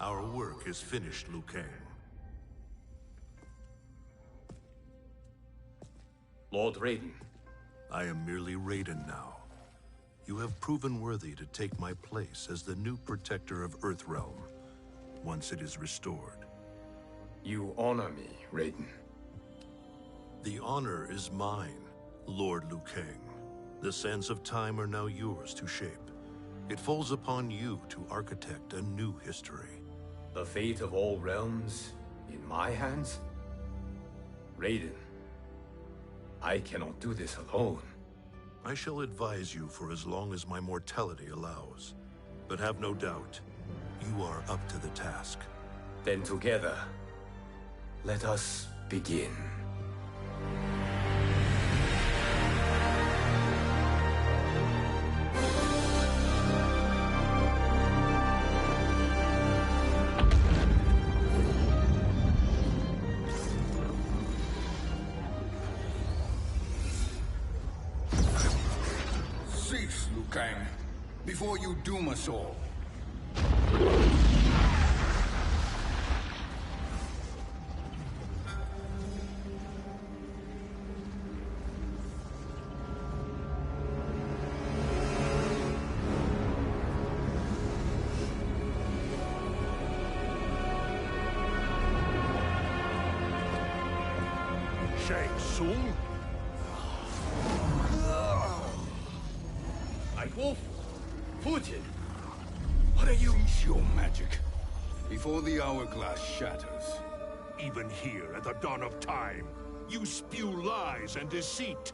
Our work is finished, Liu Kang. Lord Raiden. I am merely Raiden now. You have proven worthy to take my place as the new protector of Earthrealm, once it is restored. You honor me, Raiden. The honor is mine, Lord Liu Kang. The sands of time are now yours to shape. It falls upon you to architect a new history. The fate of all realms in my hands? Raiden, I cannot do this alone. I shall advise you for as long as my mortality allows. But have no doubt, you are up to the task. Then together, let us begin. Cease, Liu Kang, before you doom us all. Shang Tsung? Wolf, Fujin, what are you? Cease your magic before the hourglass shatters. Even here at the dawn of time, you spew lies and deceit.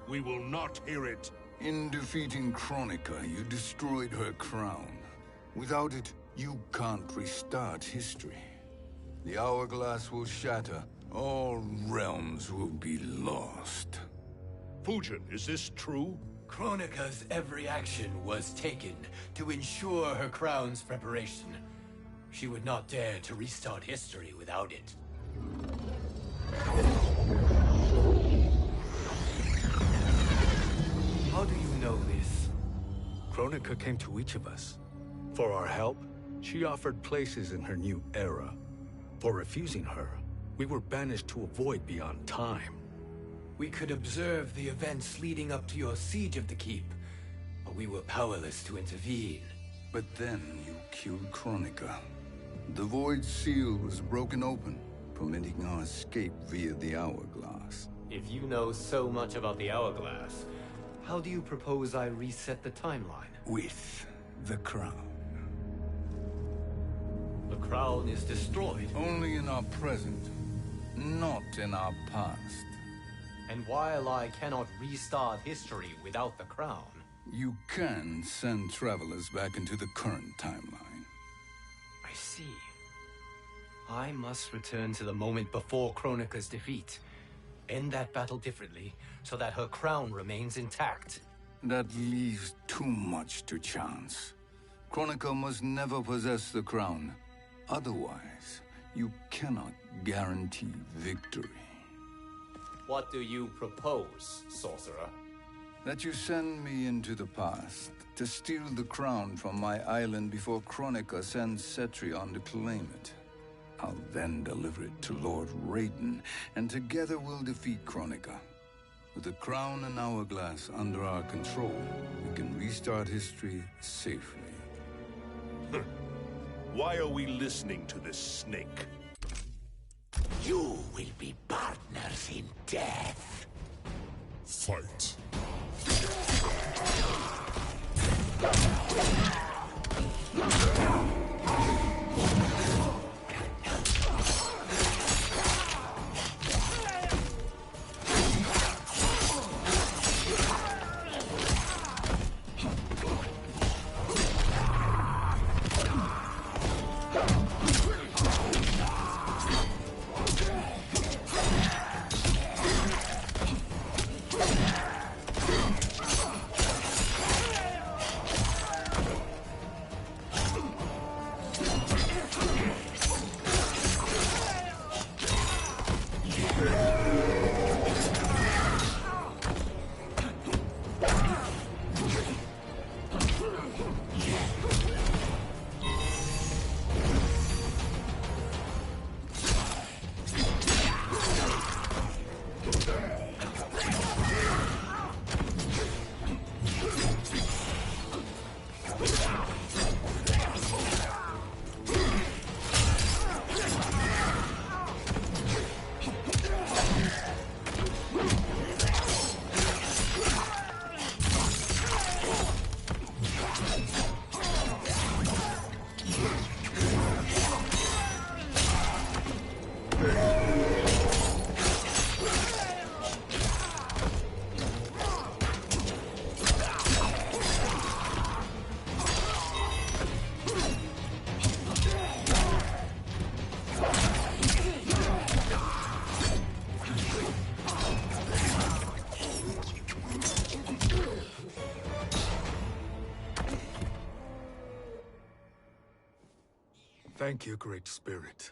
We will not hear it. In defeating Kronika, you destroyed her crown. Without it, you can't restart history. The hourglass will shatter. All realms will be lost. Fujin, is this true? Kronika's every action was taken to ensure her crown's preparation. She would not dare to restart history without it. How do you know this? Kronika came to each of us. For our help, she offered places in her new era. For refusing her, we were banished to a void beyond time. We could observe the events leading up to your siege of the keep, but we were powerless to intervene. But then you killed Kronika. The void seal was broken open, permitting our escape via the hourglass. If you know so much about the hourglass, how do you propose I reset the timeline? With the crown. The crown is destroyed. Only in our present, not in our past. And while I cannot restart history without the crown... You can send travelers back into the current timeline. I see. I must return to the moment before Kronika's defeat. End that battle differently, so that her crown remains intact. That leaves too much to chance. Kronika must never possess the crown. Otherwise, you cannot guarantee victory. What do you propose, sorcerer? That you send me into the past to steal the crown from my island before Kronika sends Cetrion to claim it. I'll then deliver it to Lord Raiden, and together we'll defeat Kronika. With the crown and hourglass under our control, we can restart history safely. Why are we listening to this snake? You will be partners in death. Fight. Thank you, Great Spirit.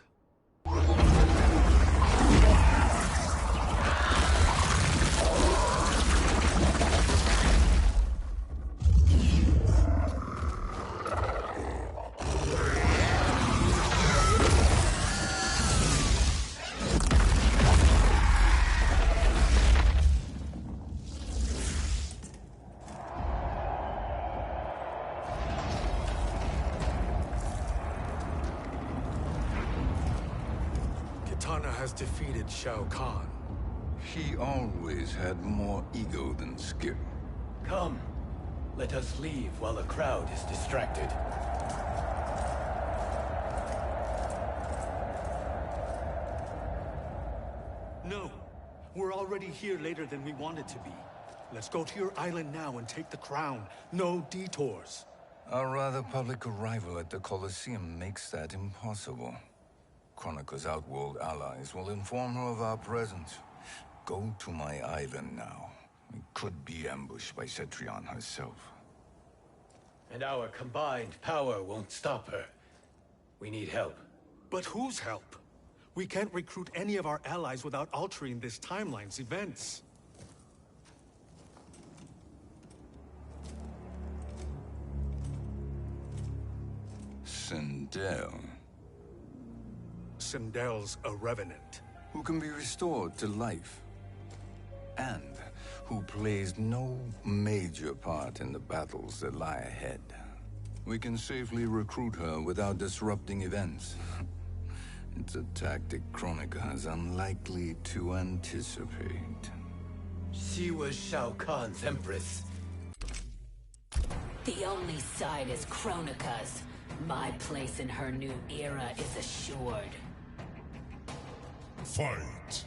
Kitana has defeated Shao Kahn. He always had more ego than skill. Come, let us leave while the crowd is distracted. No, we're already here later than we wanted to be. Let's go to your island now and take the crown. No detours. Our rather public arrival at the Colosseum makes that impossible. Kronika's outworld allies will inform her of our presence. Go to my island now. We could be ambushed by Cetrion herself. And our combined power won't stop her. We need help. But whose help? We can't recruit any of our allies without altering this timeline's events. Sindel, Sindel's a revenant. who can be restored to life, and who plays no major part in the battles that lie ahead. We can safely recruit her without disrupting events. It's a tactic Kronika is unlikely to anticipate. She was Shao Kahn's empress. The only side is Kronika's. My place in her new era is assured. Fight!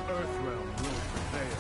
Earthrealm will prevail.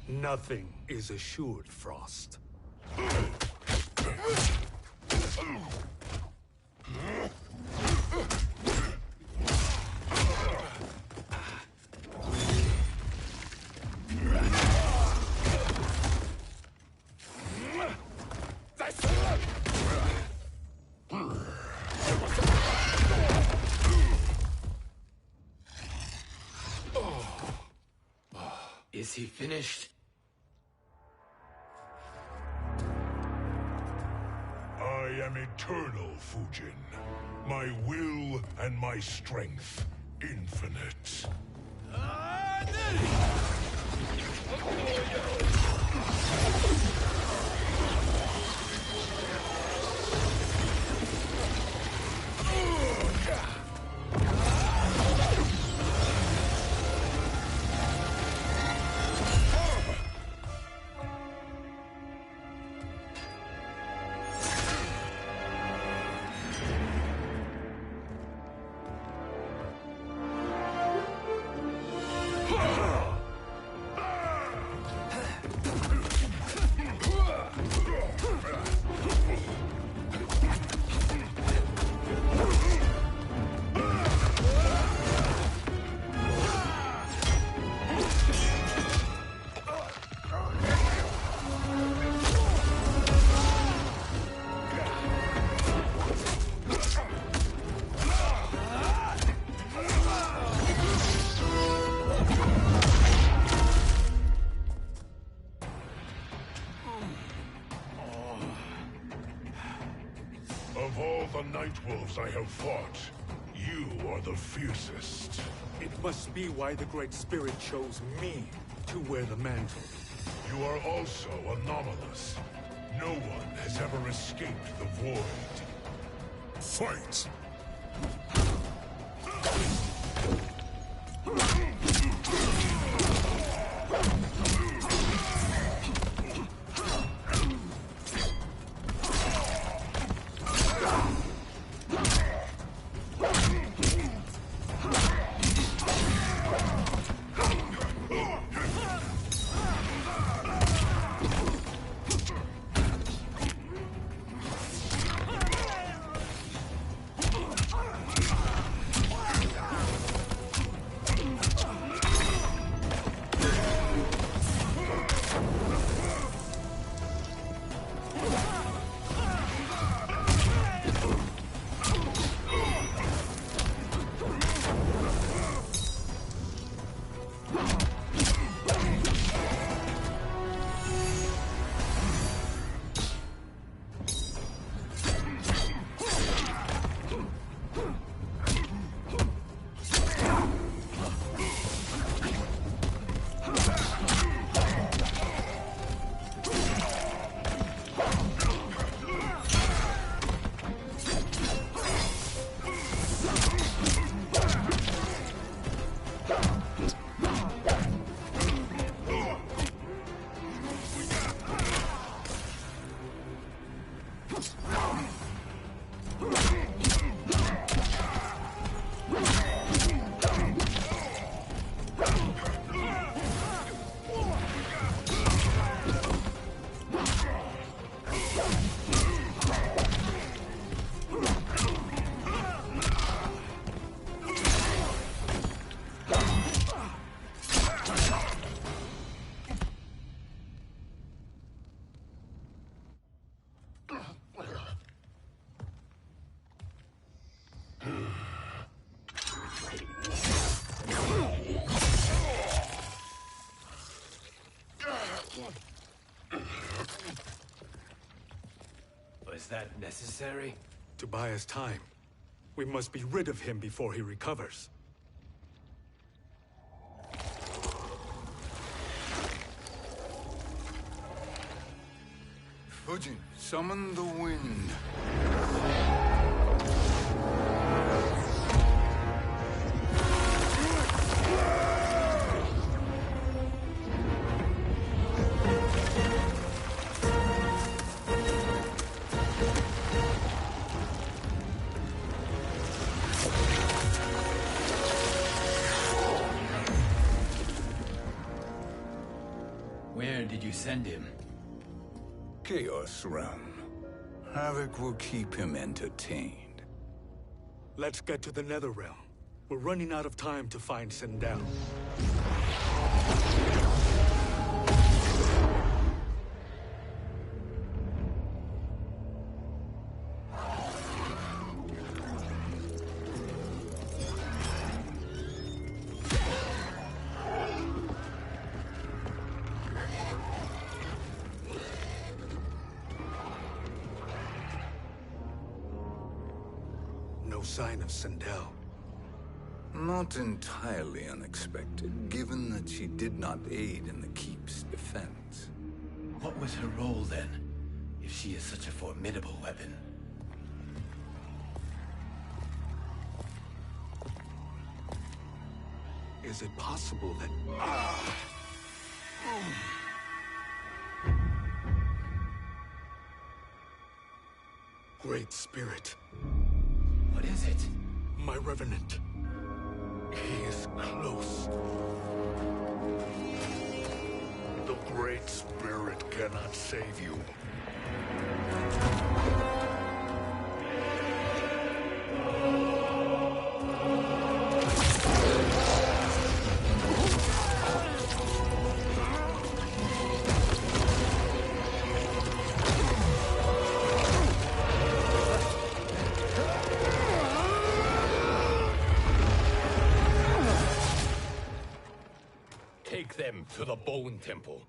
Nothing is assured, Frost. Is he finished? I am eternal, Fujin. My will and my strength, infinite. Of all the Night Wolves I have fought, you are the fiercest. It must be why the Great Spirit chose me to wear the mantle. You are also anomalous. No one has ever escaped the void. Fight! Was that necessary? To buy us time. We must be rid of him before he recovers. Fujin, summon the wind. Where did you send him? Chaos Realm. Havoc will keep him entertained. Let's get to the Netherrealm. We're running out of time to find Sindel. No sign of Sindel. Not entirely unexpected, given that she did not aid in the Keep's defense. What was her role then, if she is such a formidable weapon? Is it possible that... Great Spirit. What is it? My Revenant. He is close. The Great Spirit cannot save you. Take them to the Bone Temple.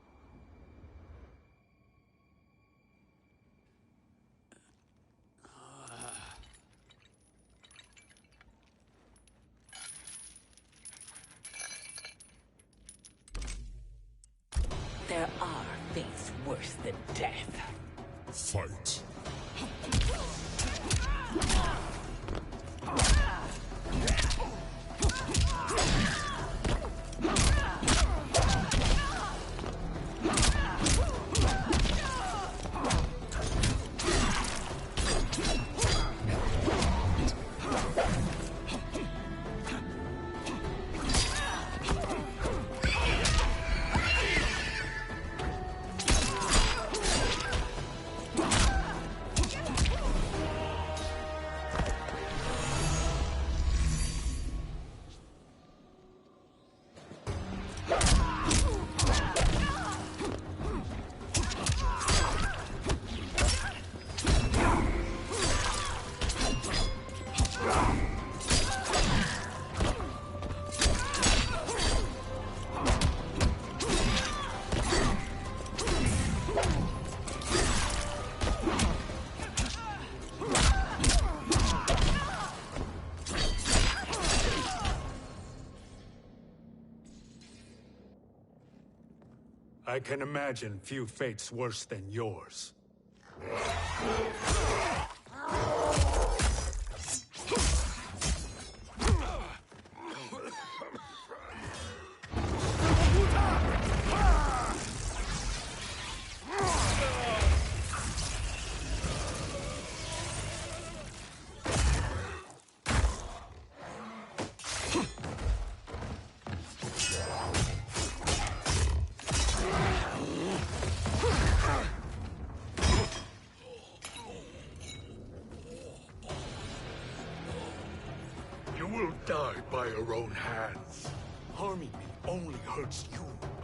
I can imagine few fates worse than yours. You will die by your own hands. Harming me only hurts you.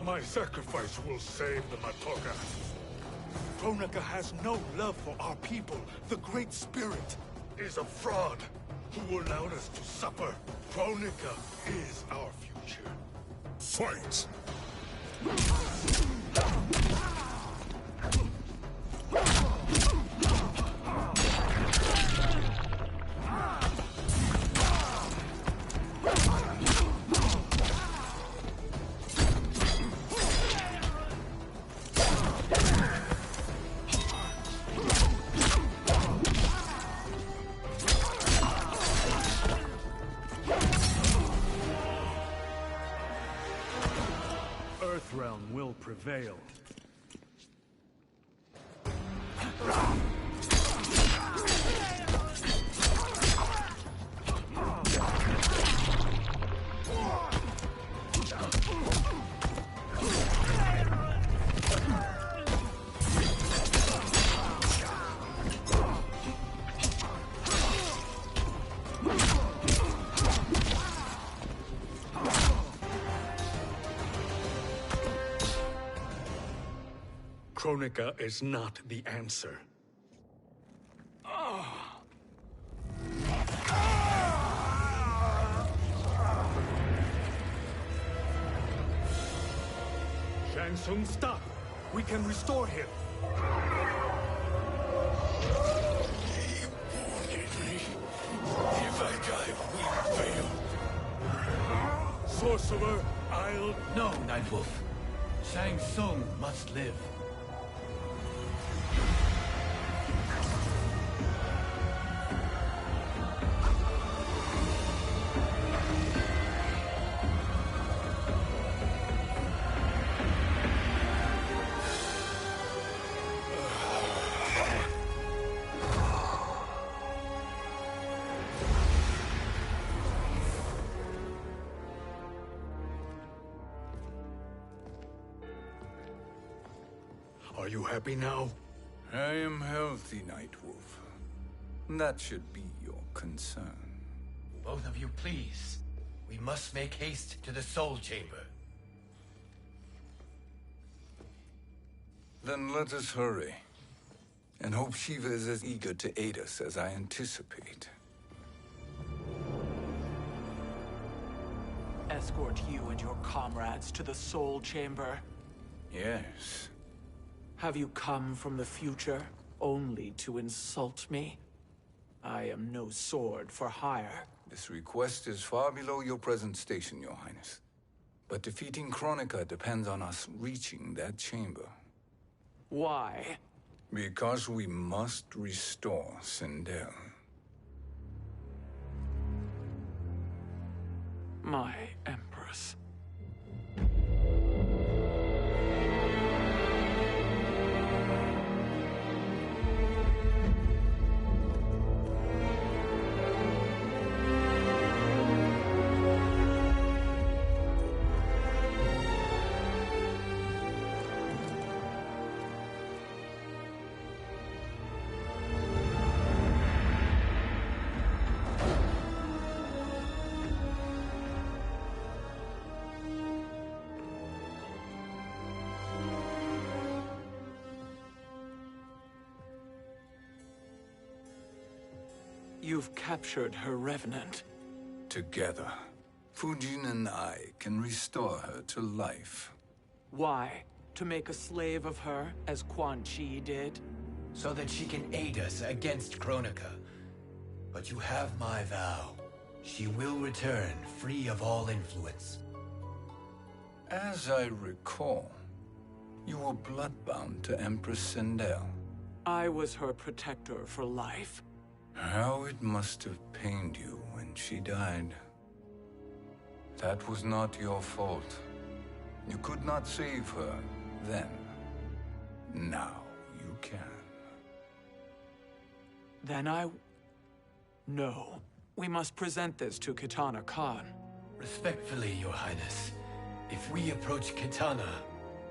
My sacrifice will save the Matoka. Kronika has no love for our people. The Great Spirit Is a fraud who allowed us to suffer. Kronika is our future. Fight! Earthrealm will prevail. Kronika is not the answer. Shang Tsung, stop! We can restore him. If I die, we fail. Sorcerer, I'll... No, Nightwolf. Shang Tsung must live. Are you happy now? I am healthy, Nightwolf. That should be your concern. Both of you, please. We must make haste to the Soul Chamber. Then let us hurry. And hope Shiva is as eager to aid us as I anticipate. Escort you and your comrades to the Soul Chamber. Yes. Have you come from the future only to insult me? I am no sword for hire. This request is far below your present station, Your Highness. But defeating Kronika depends on us reaching that chamber. Why? Because we must restore Sindel. My Empress. You've captured her revenant. Together, Fujin and I can restore her to life. Why? To make a slave of her, as Quan Chi did? So that she can aid us against Kronika. But you have my vow. She will return free of all influence. As I recall, You were bloodbound to Empress Sindel. I was her protector for life. How it must have pained you when she died. That was not your fault. You could not save her then. Now you can. Then No. We must present this to Kitana Khan. Respectfully, Your Highness, if we approach Kitana...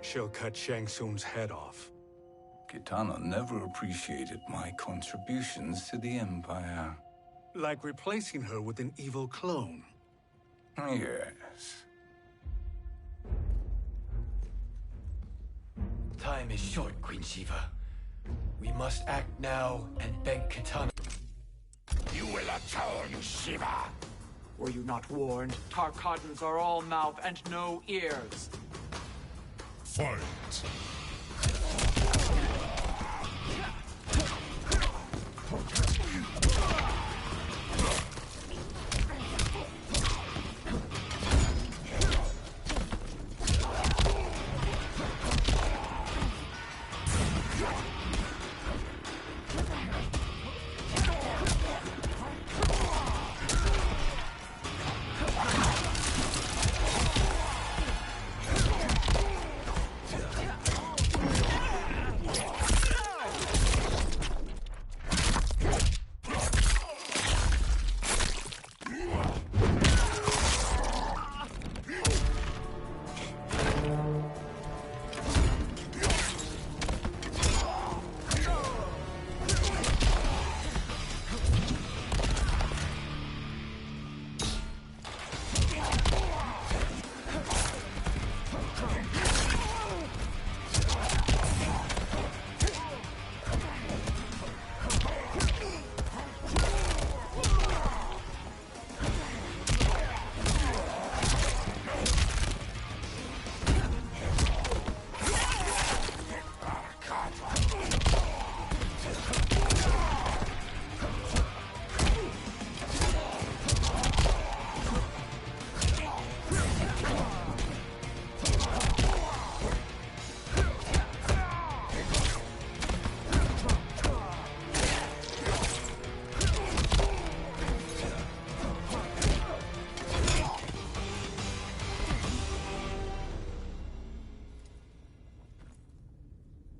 She'll cut Shang Tsung's head off. Kitana never appreciated my contributions to the Empire. Like replacing her with an evil clone. Yes. Time is short, Queen Shiva. We must act now and beg Kitana... You will atone, Shiva! Were you not warned? Tarkatans are all mouth and no ears. Fight!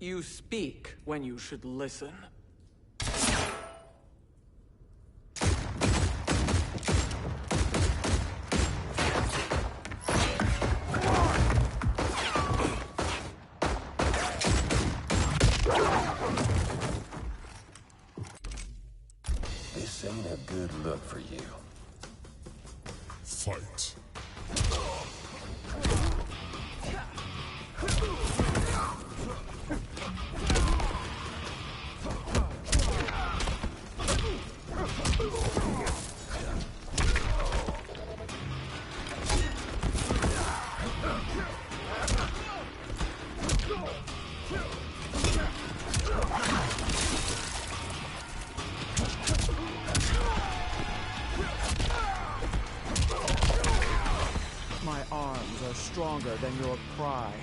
You speak when you should listen. This ain't a good look for you. Fight! My arms are stronger than your pride.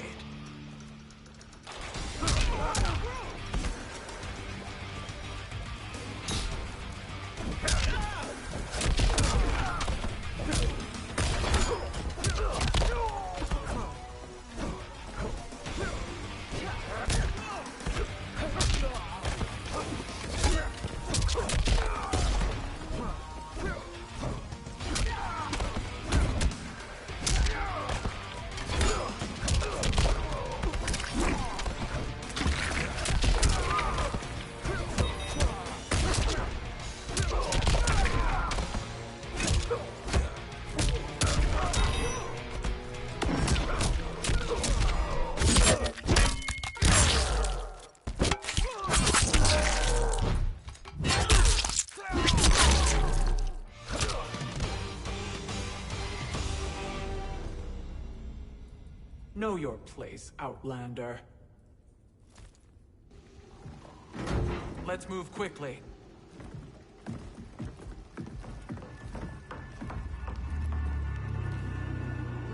Know your place, Outlander. Let's move quickly.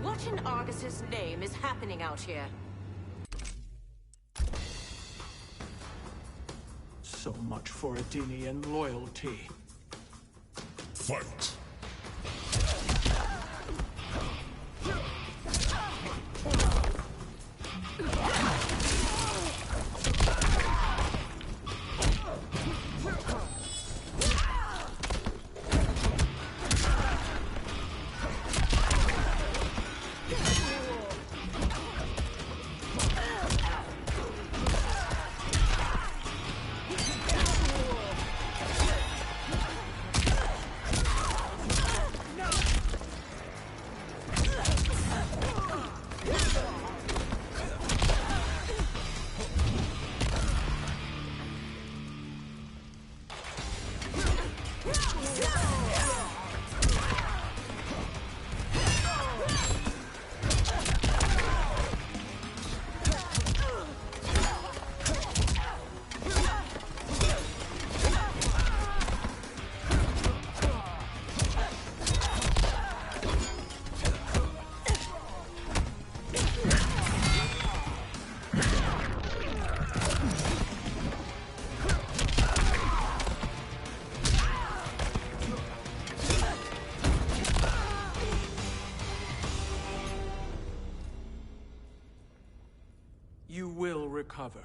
What in Argus's name is happening out here? for Adenian loyalty. Fight! You will recover.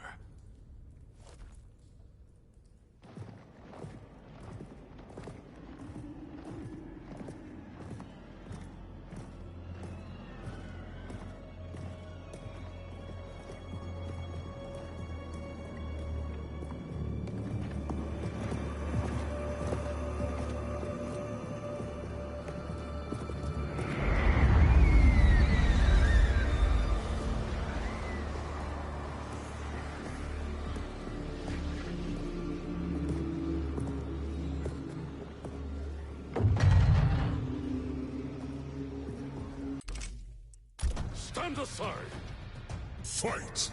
Stand aside! Fight!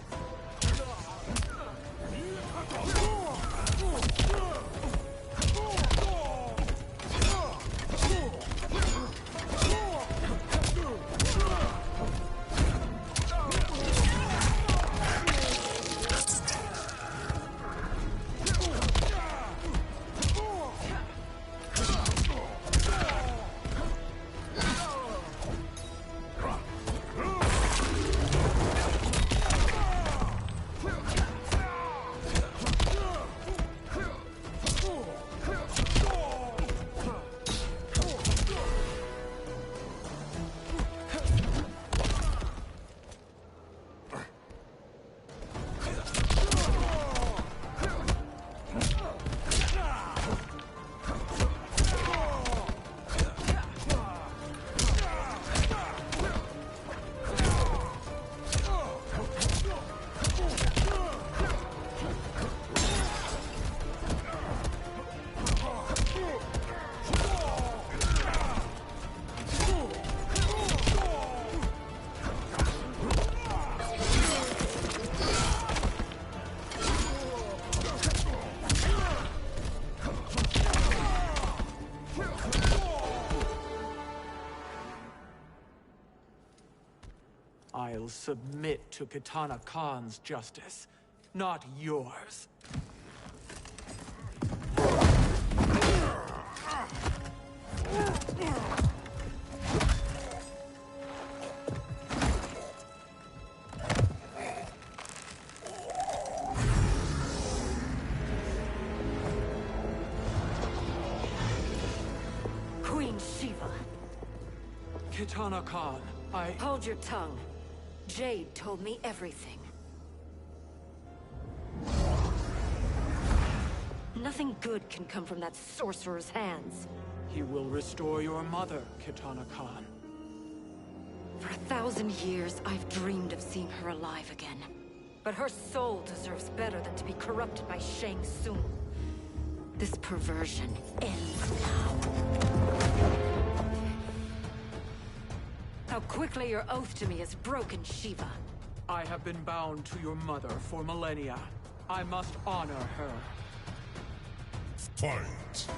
I'll submit to Kitana Khan's justice, not yours. Queen Shiva. Kitana Khan, Hold your tongue. Jade told me everything. Nothing good can come from that sorcerer's hands. He will restore your mother, Kitana Khan. For 1,000 years, I've dreamed of seeing her alive again. But her soul deserves better than to be corrupted by Shang Tsung. This perversion ends now. How quickly your oath to me is broken, Shiva. I have been bound to your mother for millennia. I must honor her. Fight!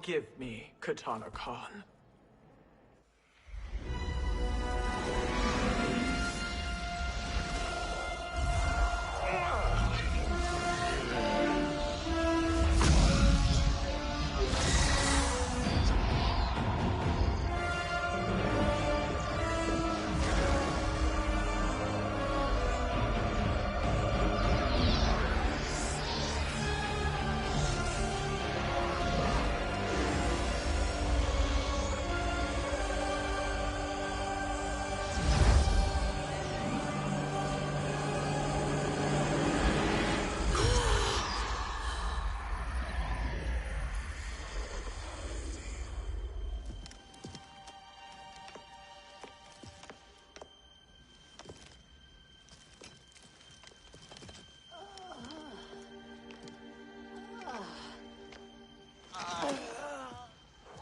Forgive me, Katana Khan.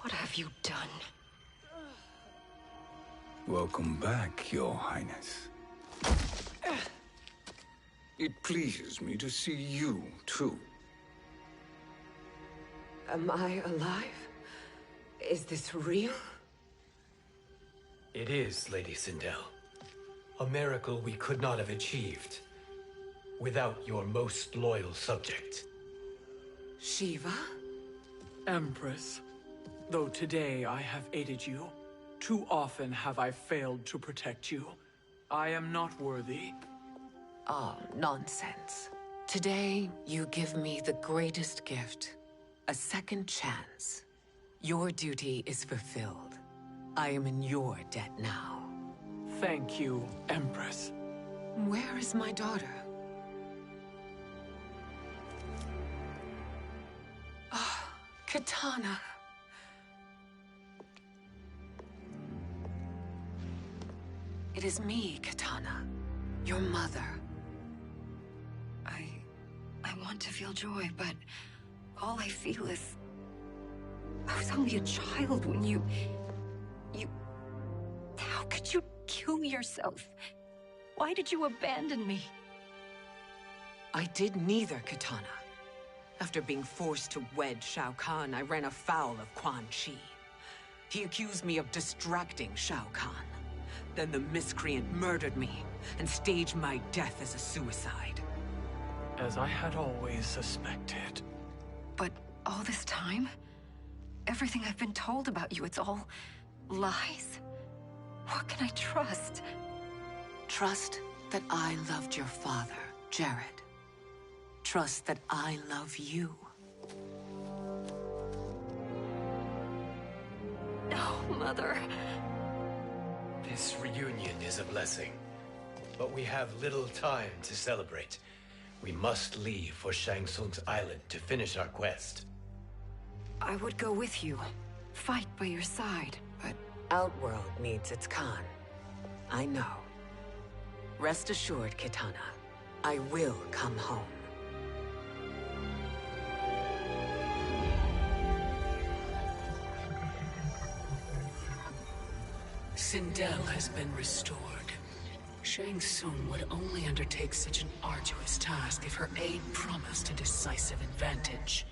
What have you done? Welcome back, Your Highness. It pleases me to see you, too. Am I alive? Is this real? It is, Lady Sindel. A miracle we could not have achieved without your most loyal subject. Shiva? Empress, though today I have aided you, too often have I failed to protect you. I am not worthy. Oh, nonsense. Today, you give me the greatest gift. A second chance. Your duty is fulfilled. I am in your debt now. Thank you, Empress. Where is my daughter? Ah, Katana. It is me, Katana. Your mother. I want to feel joy, but all I feel is... I was only a child when you... How could you kill yourself? Why did you abandon me? I did neither, Katana. After being forced to wed Shao Kahn, I ran afoul of Quan Chi. He accused me of distracting Shao Kahn. Then the miscreant murdered me and staged my death as a suicide. As I had always suspected. But all this time? Everything I've been told about you, it's all lies? What can I trust? Trust that I loved your father, Jared. Trust that I love you. No, Mother. This reunion is a blessing, but we have little time to celebrate. We must leave for Shang Tsung's island to finish our quest. I would go with you, fight by your side, but... Outworld needs its Khan. I know. Rest assured, Kitana. I will come home. Sindel has been restored. Shang Tsung would only undertake such an arduous task if her aid promised a decisive advantage.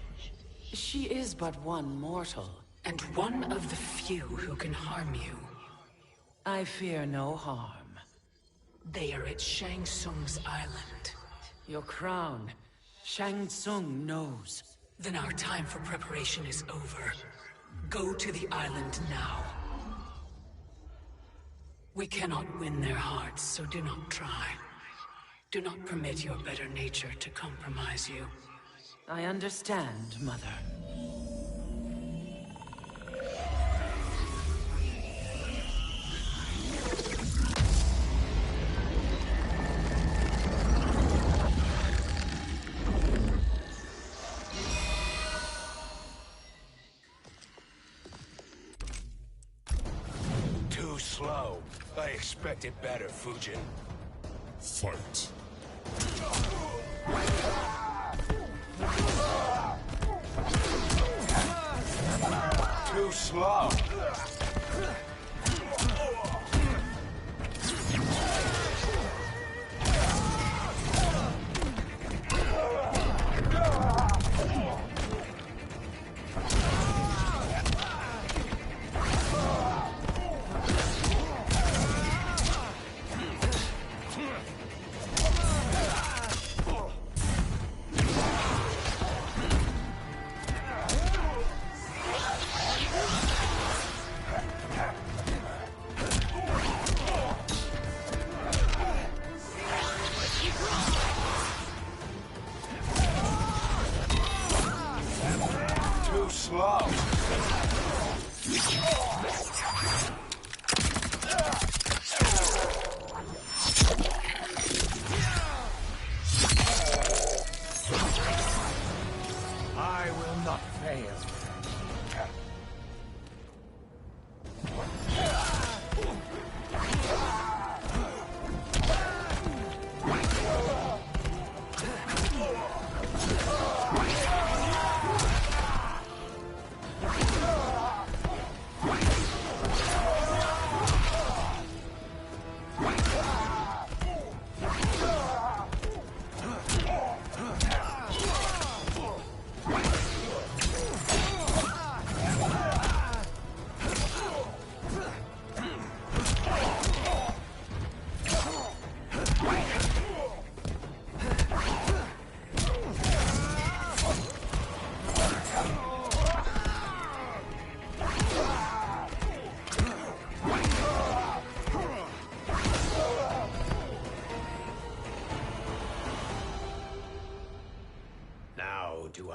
She is but one mortal, and one of the few who can harm you. I fear no harm. They are at Shang Tsung's island. Your crown, Shang Tsung knows. Then our time for preparation is over. Go to the island now. We cannot win their hearts, so do not try. Do not permit your better nature to compromise you. I understand, Mother. Too slow. I expected better, Fujin. Fight. Too slow.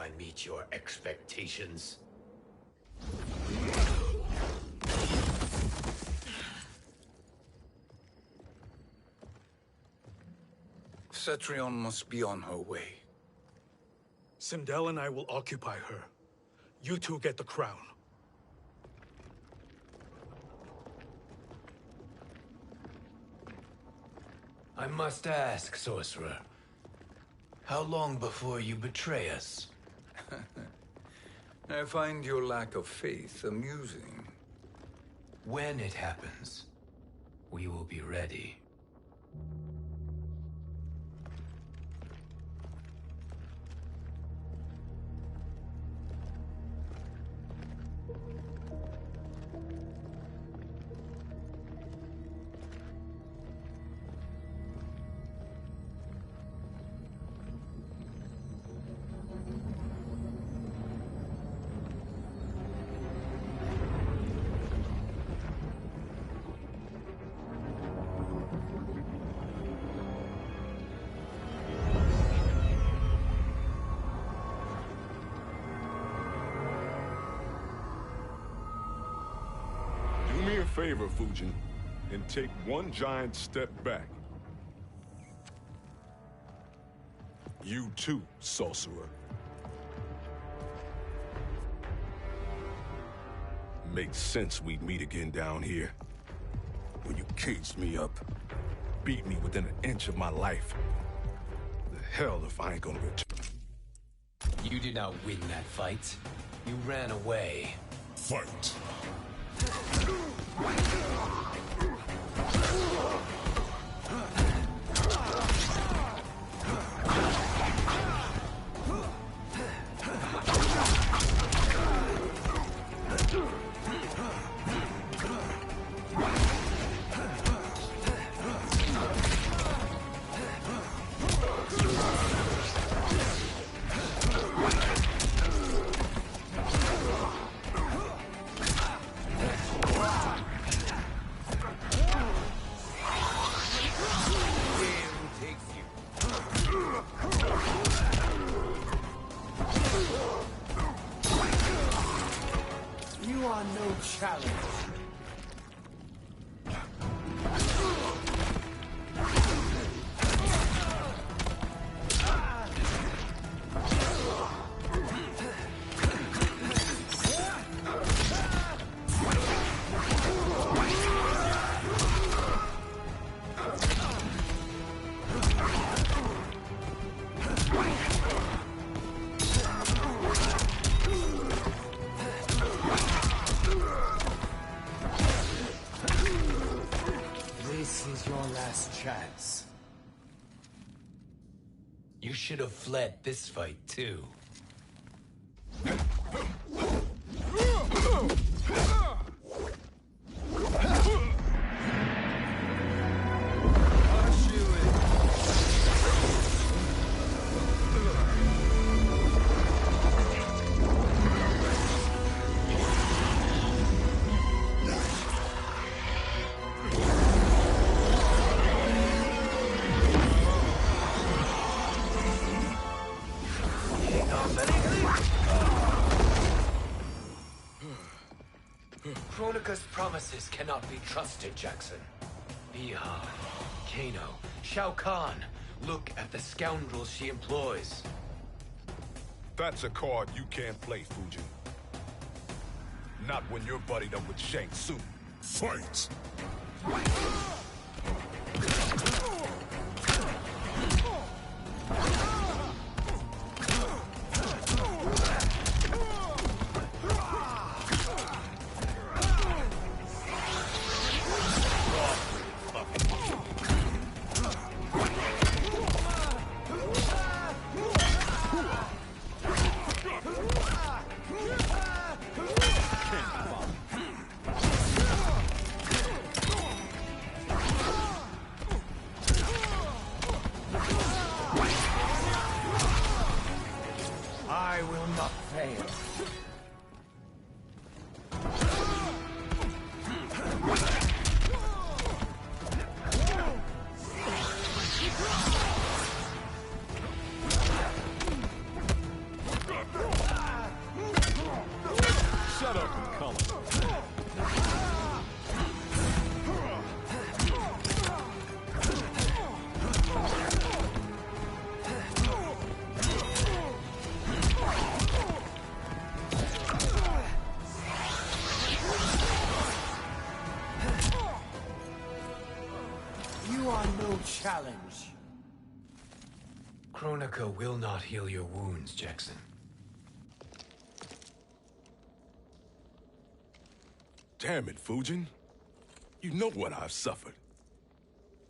I meet your expectations? Cetrion must be on her way. Sindel and I will occupy her. You two get the crown. I must ask, sorcerer. How long before you betray us? I find your lack of faith amusing. When it happens, we will be ready. Do me a favor, Fujin, and take one giant step back. You too, sorcerer. Makes sense we'd meet again down here. When you caged me up, beat me within an inch of my life. The hell if I ain't gonna return. You did not win that fight. You ran away. Fight. You are no challenge. This is your last chance. You should have fled this fight, too. Kronika's promises cannot be trusted, Jackson. Bihar, Kano, Shao Kahn. Look at the scoundrels she employs. That's a card you can't play, Fujin. Not when you're buddied up with Shang Tsung. Fight! No challenge. Kronika will not heal your wounds, Jackson. Damn it, Fujin. You know what I've suffered.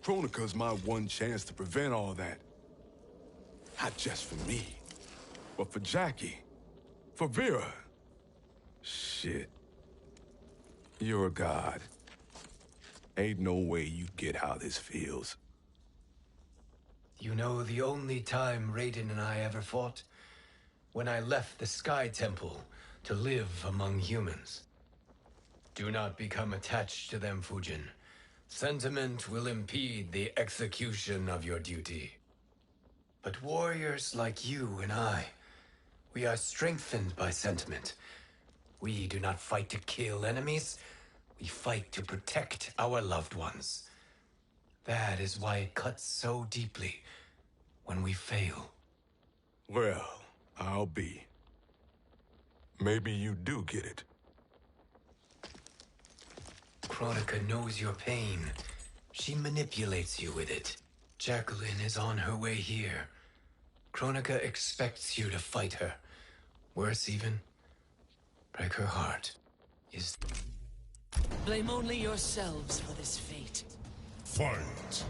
Kronika's my one chance to prevent all that. Not just for me, but for Jackie, for Vera. Shit. You're a god. Ain't no way you get how this feels. You know the only time Raiden and I ever fought? When I left the Sky Temple to live among humans. Do not become attached to them, Fujin. Sentiment will impede the execution of your duty. But warriors like you and I, we are strengthened by sentiment. We do not fight to kill enemies. We fight to protect our loved ones. That is why it cuts so deeply when we fail. Well, I'll be. Maybe you do get it. Kronika knows your pain. She manipulates you with it. Jacqueline is on her way here. Kronika expects you to fight her. Worse even, break her heart. Blame only yourselves for this fate. Fight!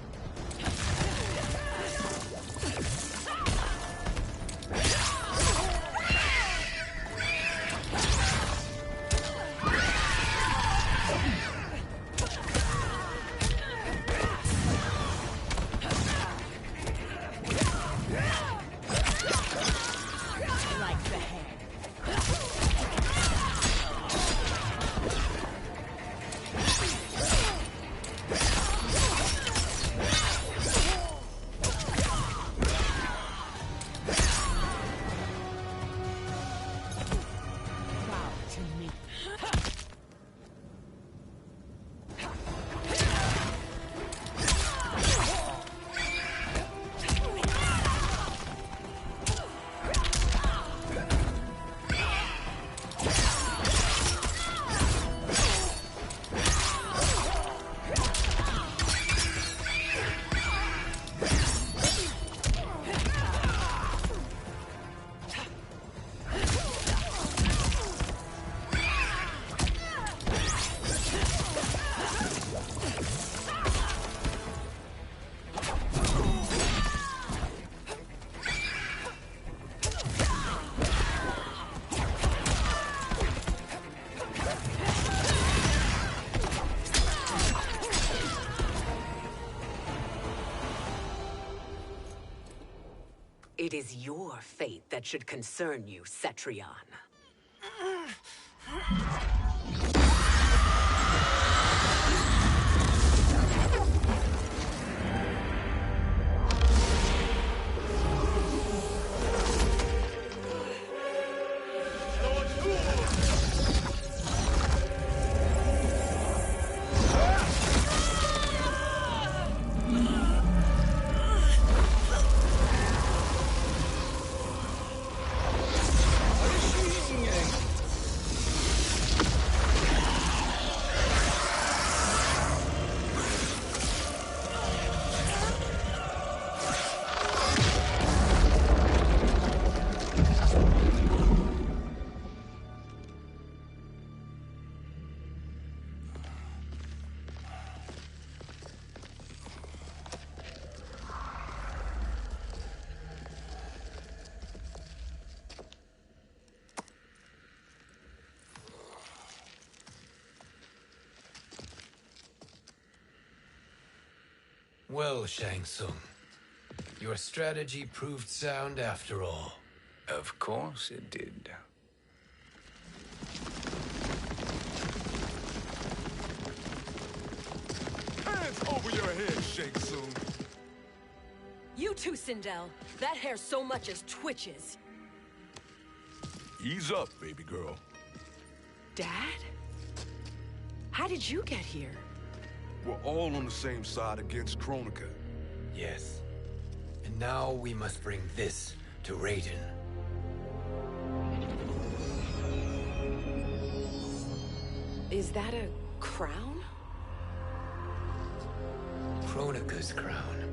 It is your fate that should concern you, Cetrion. Well, Shang Tsung, your strategy proved sound after all. Of course it did. Hands over your head, Shang Tsung. You too, Sindel. That hair so much as twitches. Ease up, baby girl. Dad? How did you get here? We're all on the same side against Kronika. Yes. And now we must bring this to Raiden. Is that a crown? Kronika's crown.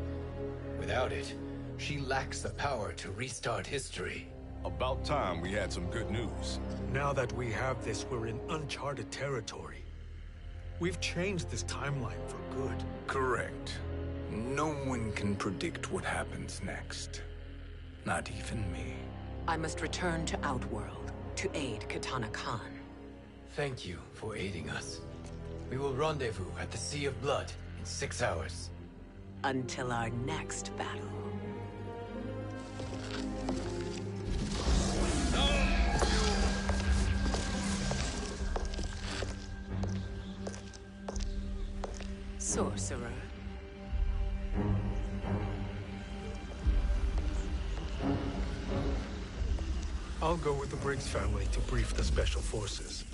Without it, she lacks the power to restart history. About time we had some good news. Now that we have this, we're in uncharted territory. We've changed this timeline for good. Correct. No one can predict what happens next. Not even me. I must return to Outworld to aid Kitana Khan. Thank you for aiding us. We will rendezvous at the Sea of Blood in 6 hours. Until our next battle. Sorcerer. I'll go with the Briggs family to brief the Special Forces.